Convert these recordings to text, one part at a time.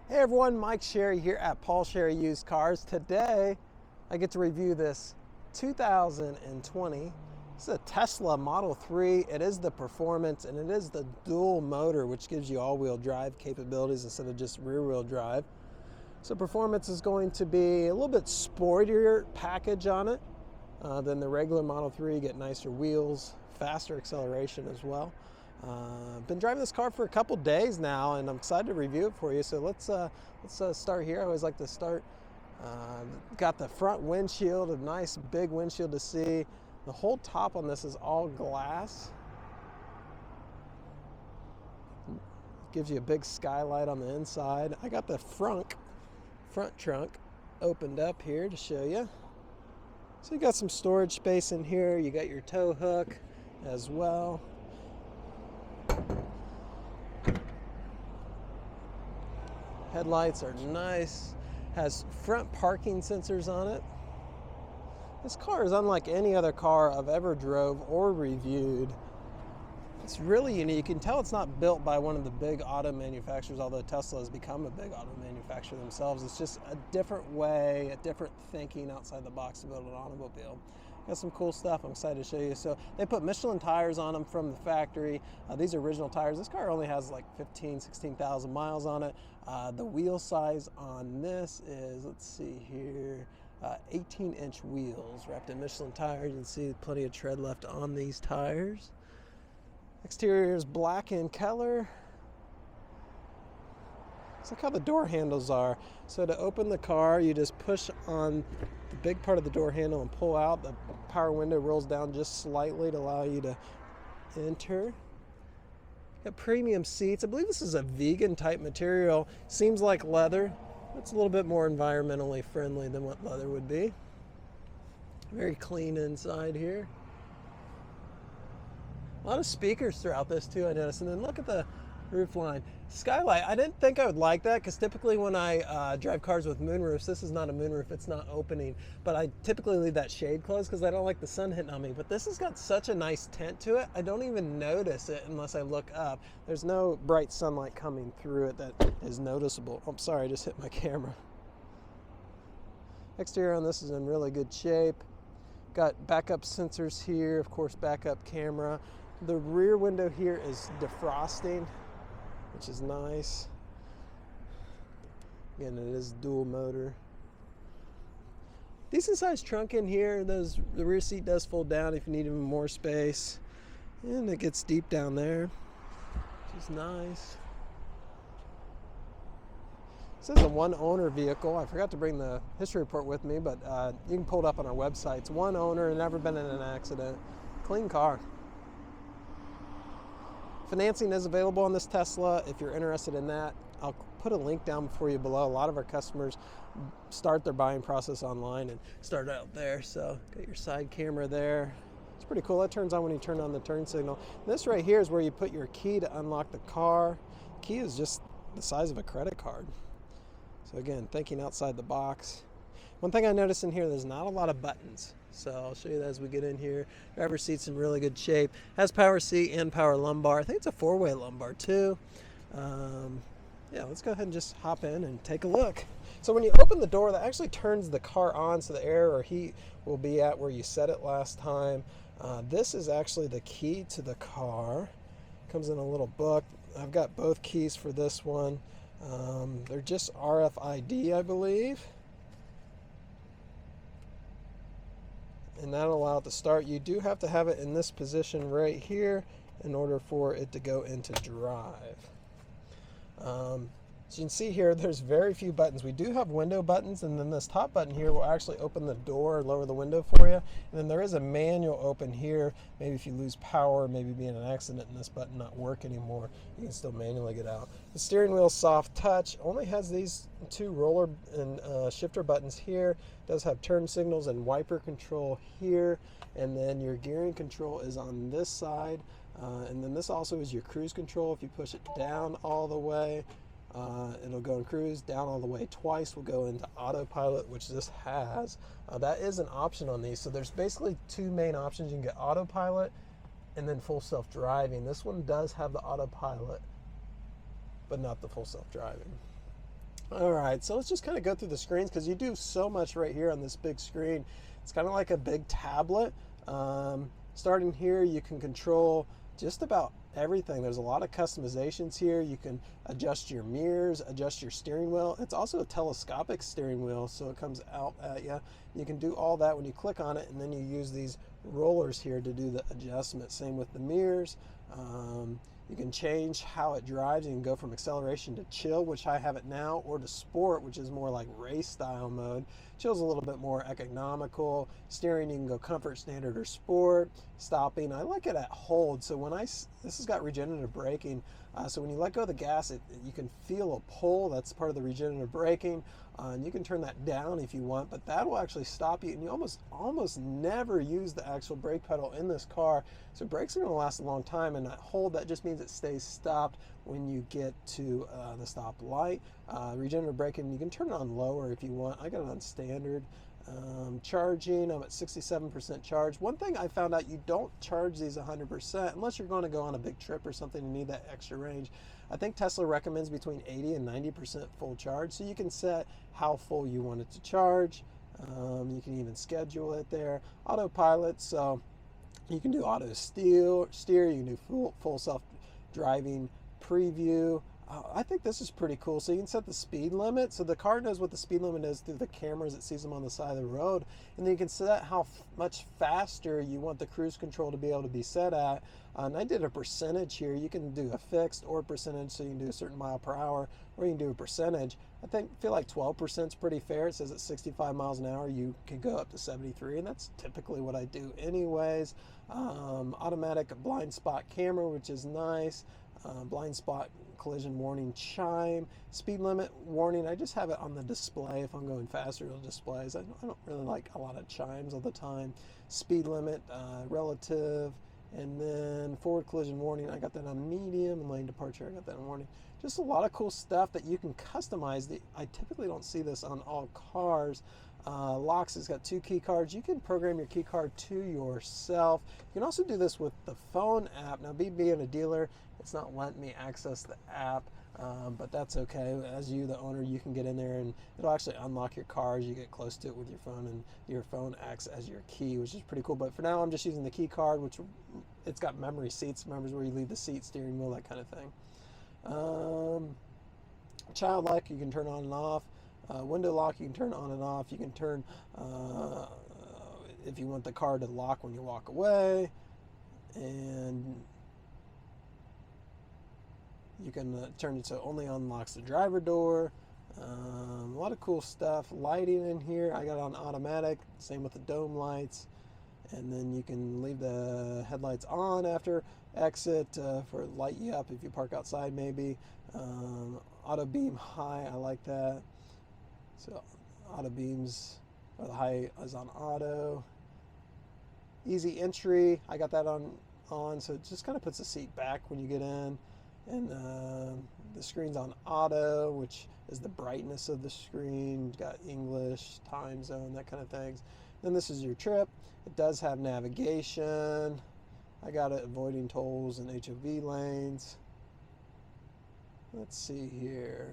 Hey everyone, Mike Sherry here at Paul Sherry Used Cars. Today I get to review this 2020. It's a Tesla Model 3. It is the performance and it is the dual motor, which gives you all-wheel drive capabilities instead of just rear-wheel drive. So performance is going to be a little bit sportier package on it than the regular Model 3. You get nicer wheels, faster acceleration as well. I've been driving this car for a couple days now, and I'm excited to review it for you. So let's start here. I always like to start. Got the front windshield, a nice big windshield to see. The whole top on this is all glass. Gives you a big skylight on the inside. I got the front trunk opened up here to show you. So you got some storage space in here. You got your tow hook as well. Headlights are nice. Has front parking sensors on it. This car is unlike any other car I've ever drove or reviewed. It's really unique. You can tell it's not built by one of the big auto manufacturers, although Tesla has become a big auto manufacturer themselves. It's just a different way, a different thinking outside the box to build an automobile. Got some cool stuff I'm excited to show you. So they put Michelin tires on them from the factory. These are original tires. This car only has like 16,000 miles on it. The wheel size on this is, let's see here, 18-inch wheels wrapped in Michelin tires. You can see plenty of tread left on these tires. Exterior is black in color. Let's look how the door handles are. So to open the car, you just push on the big part of the door handle and pull out. The power window rolls down just slightly to allow you to enter. Got premium seats. I believe this is a vegan type material. Seems like leather. It's a little bit more environmentally friendly than what leather would be. Very clean inside here. A lot of speakers throughout this too, I noticed. And then look at the roof line. Skylight, I didn't think I would like that because typically when I drive cars with moonroofs, this is not a moonroof, it's not opening, but I typically leave that shade closed because I don't like the sun hitting on me. But this has got such a nice tint to it, I don't even notice it unless I look up. There's no bright sunlight coming through it that is noticeable. Oh, I'm sorry, I just hit my camera. Exterior on this is in really good shape. Got backup sensors here, of course backup camera. The rear window here is defrosting, which is nice. Again, it is dual motor. Decent sized trunk in here. The rear seat does fold down if you need even more space. And it gets deep down there, which is nice. This is a one owner vehicle. I forgot to bring the history report with me, but you can pull it up on our website. It's one owner, never been in an accident. Clean car. Financing is available on this Tesla if you're interested in that. I'll put a link down for you below. A lot of our customers start their buying process online and start out there. So got your side camera there. It's pretty cool. That turns on when you turn on the turn signal. This right here is where you put your key to unlock the car. The key is just the size of a credit card. So again, thinking outside the box. One thing I noticed in here, there's not a lot of buttons. So I'll show you that as we get in here. Driver's seat's in really good shape. Has power seat and power lumbar. I think it's a 4-way lumbar too. Yeah, let's go ahead and just hop in and take a look. So when you open the door, that actually turns the car on, so the air or heat will be at where you set it last time. This is actually the key to the car. Comes in a little book. I've got both keys for this one. They're just RFID, I believe. And that'll allow it to start. You do have to have it in this position right here in order for it to go into drive. So you can see here, there's very few buttons. We do have window buttons, and then this top button here will actually open the door or lower the window for you. And then there is a manual open here. Maybe if you lose power, maybe be in an accident and this button not work anymore, you can still manually get out. The steering wheel soft touch, only has these two roller and shifter buttons here. It does have turn signals and wiper control here. And then your gearing control is on this side. And then this also is your cruise control. If you push it down all the way, it'll go in cruise. Down all the way twice will go into autopilot, which this has. That is an option on these. So there's basically two main options. You can get autopilot and then full self-driving. This one does have the autopilot, but not the full self-driving. All right, so let's just kind of go through the screens because you do so much right here on this big screen. It's kind of like a big tablet. Starting here, you can control just about everything. There's a lot of customizations here. You can adjust your mirrors, adjust your steering wheel. It's also a telescopic steering wheel, so it comes out at you. You can do all that when you click on it, and then you use these rollers here to do the adjustment. Same with the mirrors. You can change how it drives. You can go from acceleration to chill, which I have it now, or to sport, which is more like race style mode. Chill's a little bit more economical. Steering, you can go comfort, standard, or sport. Stopping, I like it at hold. So when this has got regenerative braking. So when you let go of the gas, you can feel a pull. That's part of the regenerative braking. And you can turn that down if you want, but that will actually stop you. And you almost never use the actual brake pedal in this car. So brakes are going to last a long time, and that hold, that just means it stays stopped when you get to the stop light. Regenerative braking, you can turn it on lower if you want. I got it on standard. Charging, I'm at 67% charge. One thing I found out, you don't charge these 100% unless you're going to go on a big trip or something and need that extra range. I think Tesla recommends between 80 and 90% full charge, so you can set how full you want it to charge. You can even schedule it there. Autopilot, so you can do auto steer, you can do full self-driving preview. I think this is pretty cool. So you can set the speed limit. So the car knows what the speed limit is through the cameras. It sees them on the side of the road. And then you can set how much faster you want the cruise control to be able to be set at. And I did a percentage here. You can do a fixed or percentage, so you can do a certain mile per hour, or you can do a percentage. I feel like 12% is pretty fair. It says at 65 miles an hour, you can go up to 73, and that's typically what I do anyways. Automatic blind spot camera, which is nice. Blind spot collision warning chime. Speed limit warning, I just have it on the display. If I'm going faster, it'll displays. I don't really like a lot of chimes all the time. Speed limit relative, and then forward collision warning, I got that on medium, and lane departure, I got that on warning. Just a lot of cool stuff that you can customize. I typically don't see this on all cars. Locks has got 2 key cards. You can program your key card to yourself. You can also do this with the phone app. Now, being a dealer, it's not letting me access the app, but that's okay. As the owner, you can get in there and it'll actually unlock your car as you get close to it with your phone, and your phone acts as your key, which is pretty cool. But for now, I'm just using the key card, which it's got memory seats, remembers where you leave the seat, steering wheel, that kind of thing. Child lock, you can turn on and off. Window lock, you can turn on and off. You can turn if you want the car to lock when you walk away, and you can turn it so it only unlocks the driver door. A lot of cool stuff. Lighting in here, I got it on automatic. Same with the dome lights. And then you can leave the headlights on after exit for light you up if you park outside maybe. Auto beam high, I like that. So auto beams, or the high is on auto. Easy entry, I got that on, so it just kind of puts the seat back when you get in. And the screen's on auto, which is the brightness of the screen. You've got English, time zone, that kind of things. Then this is your trip. It does have navigation. I got it avoiding tolls and HOV lanes. Let's see here.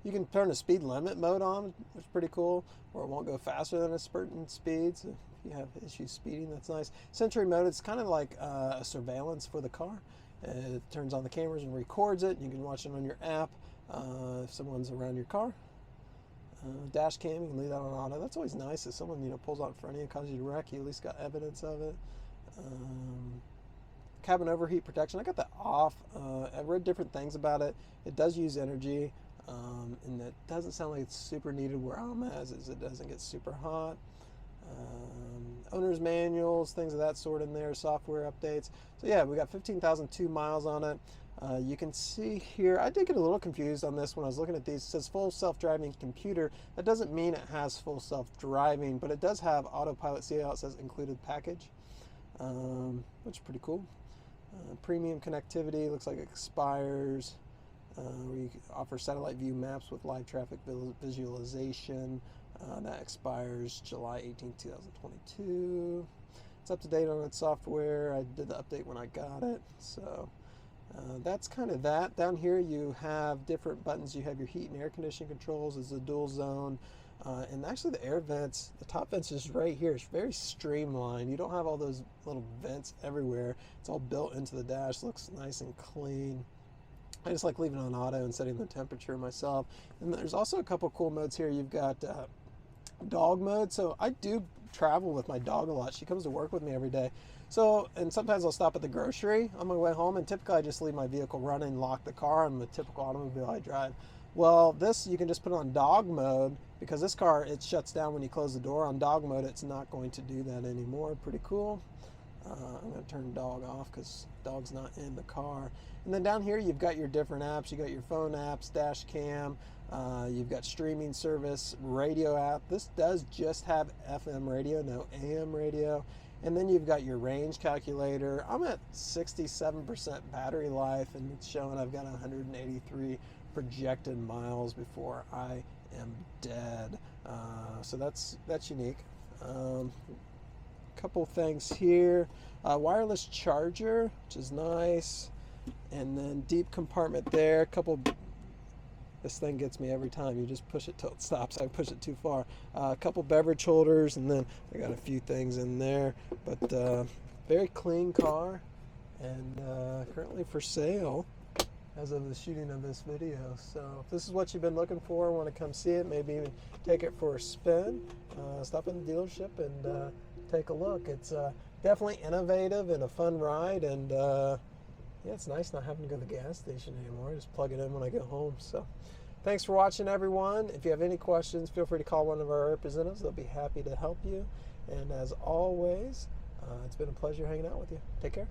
You can turn the speed limit mode on, which is pretty cool, or it won't go faster than a certain speed. So if you have issues speeding, that's nice. Sentry mode, it's kind of like a surveillance for the car. It turns on the cameras and records it. You can watch it on your app if someone's around your car. Dash cam, you can leave that on auto. That's always nice. If someone pulls out in front of you and causes you to wreck, you at least got evidence of it. Cabin overheat protection, I got that off. I've read different things about it. It does use energy. And it doesn't sound like it's super needed where I'm at, as it doesn't get super hot. Owner's manuals, things of that sort in there, software updates. So yeah, we got 15,002 miles on it. You can see here, I did get a little confused on this when I was looking at these. It says full self-driving computer. That doesn't mean it has full self-driving, but it does have autopilot. See how it says included package, which is pretty cool. Premium connectivity, looks like it expires. We offer satellite view maps with live traffic visualization. That expires July 18, 2022. It's up to date on its software. I did the update when I got it. So That's kind of that. Down here you have different buttons. You have your heat and air conditioning controls. It's a dual zone. And actually the air vents, the top vents is right here. It's very streamlined. You don't have all those little vents everywhere. It's all built into the dash. Looks nice and clean. I just like leaving it on auto and setting the temperature myself. And there's also a couple cool modes here. You've got dog mode. So I do travel with my dog a lot. She comes to work with me every day. So, and sometimes I'll stop at the grocery on my way home, and typically I just leave my vehicle running, lock the car. I'm a typical automobile I drive. Well, this you can just put on dog mode, because this car, it shuts down when you close the door. On dog mode, it's not going to do that anymore. Pretty cool. I'm going to turn dog off because dog's not in the car. And then down here you've got your different apps. You got your phone apps, dash cam, you've got streaming service, radio app. This does just have FM radio, no AM radio. And then you've got your range calculator. I'm at 67% battery life, and it's showing I've got 183 projected miles before I am dead. So that's unique. Couple things here. Wireless charger, which is nice. And then deep compartment there. This thing gets me every time. You just push it till it stops. I push it too far. A couple beverage holders, and then I got a few things in there. But very clean car, and currently for sale as of the shooting of this video. So if this is what you've been looking for, want to come see it, maybe even take it for a spin, stop in the dealership and take a look. It's definitely innovative and a fun ride, and yeah, it's nice not having to go to the gas station anymore. I just plug it in when I get home. So thanks for watching, everyone. If you have any questions, feel free to call one of our representatives. They'll be happy to help you. And as always, it's been a pleasure hanging out with you. Take care.